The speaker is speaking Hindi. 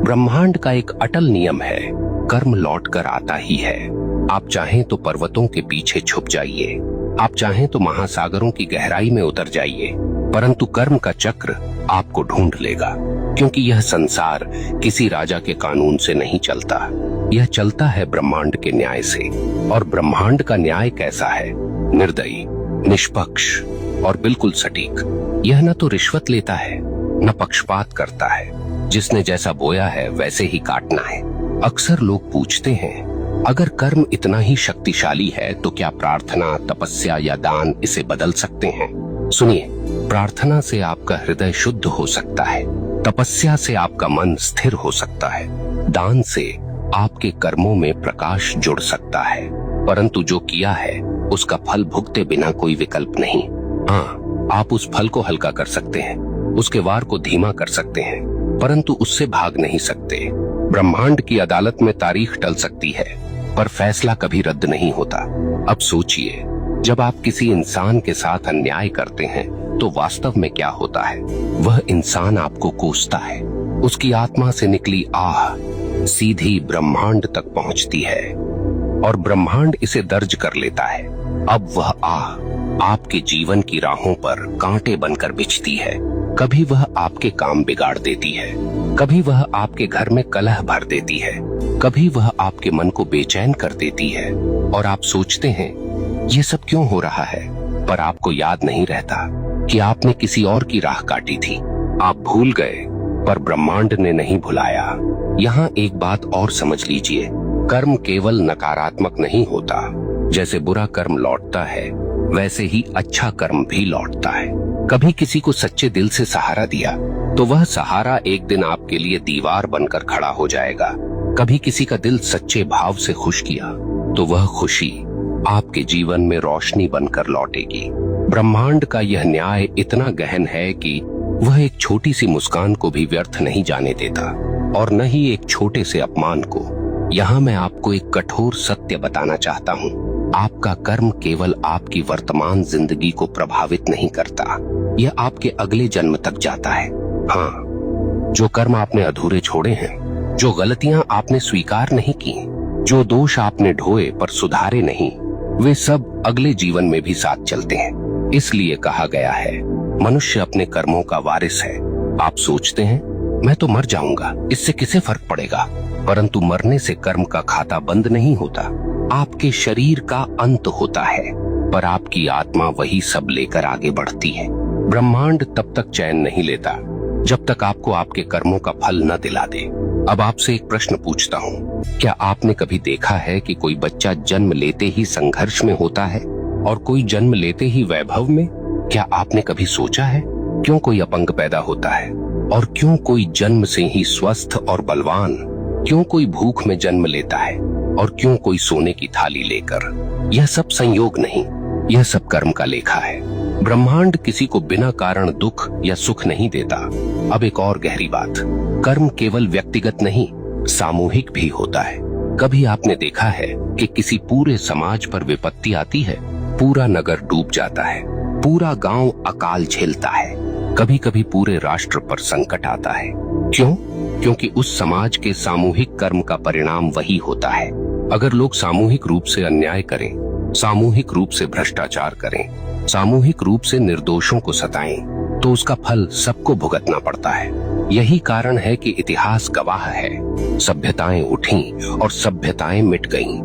ब्रह्मांड का एक अटल नियम है, कर्म लौट कर आता ही है। आप चाहें तो पर्वतों के पीछे छुप जाइए, आप चाहें तो महासागरों की गहराई में उतर जाइए, परंतु कर्म का चक्र आपको ढूंढ लेगा। क्योंकि यह संसार किसी राजा के कानून से नहीं चलता, यह चलता है ब्रह्मांड के न्याय से। और ब्रह्मांड का न्याय कैसा है? निर्दयी, निष्पक्ष और बिल्कुल सटीक। यह न तो रिश्वत लेता है, न पक्षपात करता है। जिसने जैसा बोया है वैसे ही काटना है। अक्सर लोग पूछते हैं, अगर कर्म इतना ही शक्तिशाली है तो क्या प्रार्थना, तपस्या या दान इसे बदल सकते हैं? सुनिए, प्रार्थना से आपका हृदय शुद्ध हो सकता है, तपस्या से आपका मन स्थिर हो सकता है, दान से आपके कर्मों में प्रकाश जुड़ सकता है, परंतु जो किया है उसका फल भुगते बिना कोई विकल्प नहीं। हाँ, आप उस फल को हल्का कर सकते हैं, उसके वार को धीमा कर सकते हैं, परंतु उससे भाग नहीं सकते। ब्रह्मांड की अदालत में तारीख टल सकती है, पर फैसला कभी रद्द नहीं होता। अब सोचिए, जब आप किसी इंसान के साथ अन्याय करते हैं तो वास्तव में क्या होता है? वह इंसान आपको कोसता है, उसकी आत्मा से निकली आह सीधी ब्रह्मांड तक पहुंचती है और ब्रह्मांड इसे दर्ज कर लेता है। अब वह आह आपके जीवन की राहों पर कांटे बनकर बिछती है। कभी वह आपके काम बिगाड़ देती है, कभी वह आपके घर में कलह भर देती है, कभी वह आपके मन को बेचैन कर देती है। और आप सोचते हैं ये सब क्यों हो रहा है, पर आपको याद नहीं रहता कि आपने किसी और की राह काटी थी। आप भूल गए, पर ब्रह्मांड ने नहीं भुलाया। यहाँ एक बात और समझ लीजिए, कर्म केवल नकारात्मक नहीं होता। जैसे बुरा कर्म लौटता है, वैसे ही अच्छा कर्म भी लौटता है। कभी किसी को सच्चे दिल से सहारा दिया तो वह सहारा एक दिन आपके लिए दीवार बनकर खड़ा हो जाएगा। कभी किसी का दिल सच्चे भाव से खुश किया तो वह खुशी आपके जीवन में रोशनी बनकर लौटेगी। ब्रह्मांड का यह न्याय इतना गहन है कि वह एक छोटी सी मुस्कान को भी व्यर्थ नहीं जाने देता, और न ही एक छोटे से अपमान को। यहाँ मैं आपको एक कठोर सत्य बताना चाहता हूँ, आपका कर्म केवल आपकी वर्तमान जिंदगी को प्रभावित नहीं करता, यह आपके अगले जन्म तक जाता है। हाँ, जो कर्म आपने अधूरे छोड़े हैं, जो गलतियां आपने स्वीकार नहीं की, जो दोष आपने ढोए पर सुधारे नहीं, वे सब अगले जीवन में भी साथ चलते हैं। इसलिए कहा गया है, मनुष्य अपने कर्मों का वारिस है। आप सोचते हैं मैं तो मर जाऊंगा, इससे किसे फर्क पड़ेगा? परंतु मरने से कर्म का खाता बंद नहीं होता। आपके शरीर का अंत होता है, पर आपकी आत्मा वही सब लेकर आगे बढ़ती है। ब्रह्मांड तब तक चैन नहीं लेता जब तक आपको आपके कर्मों का फल न दिला दे। अब आपसे एक प्रश्न पूछता हूँ, क्या आपने कभी देखा है कि कोई बच्चा जन्म लेते ही संघर्ष में होता है और कोई जन्म लेते ही वैभव में? क्या आपने कभी सोचा है क्यों कोई अपंग पैदा होता है और क्यों कोई जन्म से ही स्वस्थ और बलवान? क्यों कोई भूख में जन्म लेता है और क्यों कोई सोने की थाली लेकर? यह सब संयोग नहीं, यह सब कर्म का लेखा है। ब्रह्मांड किसी को बिना कारण दुख या सुख नहीं देता। अब एक और गहरी बात, कर्म केवल व्यक्तिगत नहीं, सामूहिक भी होता है। कभी आपने देखा है कि किसी पूरे समाज पर विपत्ति आती है, पूरा नगर डूब जाता है, पूरा गांव अकाल झेलता है, कभी कभी पूरे राष्ट्र पर संकट आता है। क्यों? क्योंकि उस समाज के सामूहिक कर्म का परिणाम वही होता है। अगर लोग सामूहिक रूप से अन्याय करें, सामूहिक रूप से भ्रष्टाचार करें, सामूहिक रूप से निर्दोषों को सताएं, तो उसका फल सबको भुगतना पड़ता है। यही कारण है कि इतिहास गवाह है, सभ्यताएं उठी और सभ्यताएं मिट गईं।